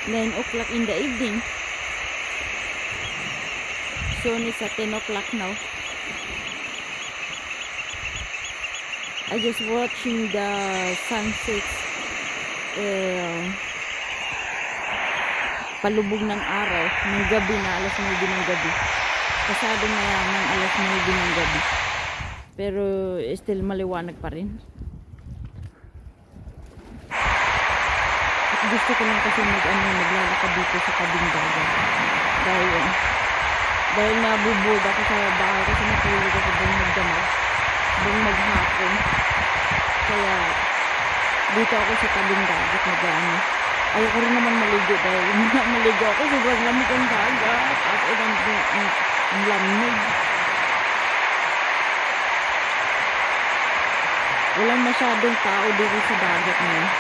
9 o'clock in the evening. Soon it's at 10 o'clock now. I just watching the sunsets. Palubog ng araw ng gabi na alas 9 ng gabi. Pasado na yan ng alas 9 ng gabi. Pero still maliwanag pa rin. Gusto ko lang kasi maglalakad dito sa tabing dagat. Dahil nabubod ako sa bahay kasi natulog ako doon magdamag. Doon maghapon. Kaya dito ako sa tabing dagat mag-ano. Ayoko rin naman maligo dahil maligo ako sobrang lamig ang dagat. At ang lamig. Walang masyadong tao dito sa dagat ngayon.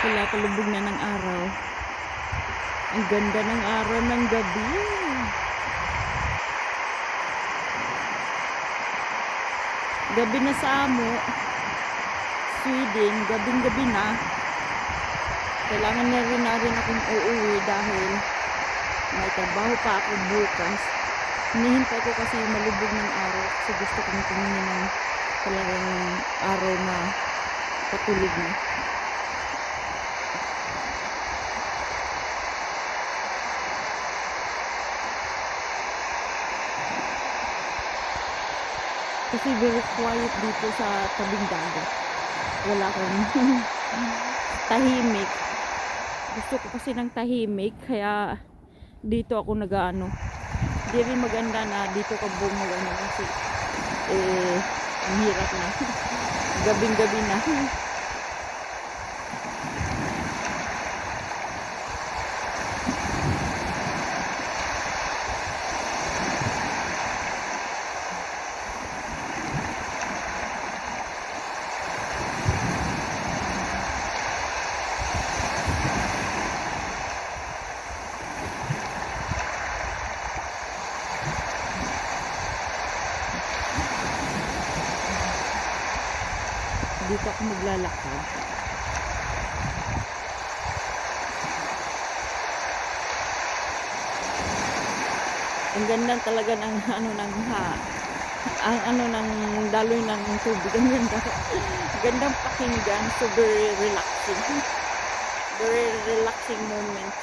Wala, palubog na ng araw. Ang ganda ng araw ng gabi. Gabi na sa amo. Sweden, gabing-gabi na. Kailangan na rin akong uuwi dahil may trabaho pa ako bukas. Hinihintay ko kasi malubog ng araw kasi gusto kong tumingin ng talagang araw na patulog na. Kasi very quiet dito sa tabing dagat. Wala akong tahimik. Gusto ko kasi ng tahimik. Kaya dito ako nag-ano. Di rin maganda na dito ka buong mag-ano kasi ang hirap na. Gabing-gabi na. Dito ako maglalakad. Ang ganda talaga ng ng daloy ng tubig. Ang ganda. Gandang pakinggan. So very relaxing. Very relaxing moment.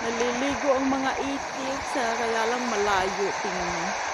Naliligo ang mga itik kaya lang malayo tingnan.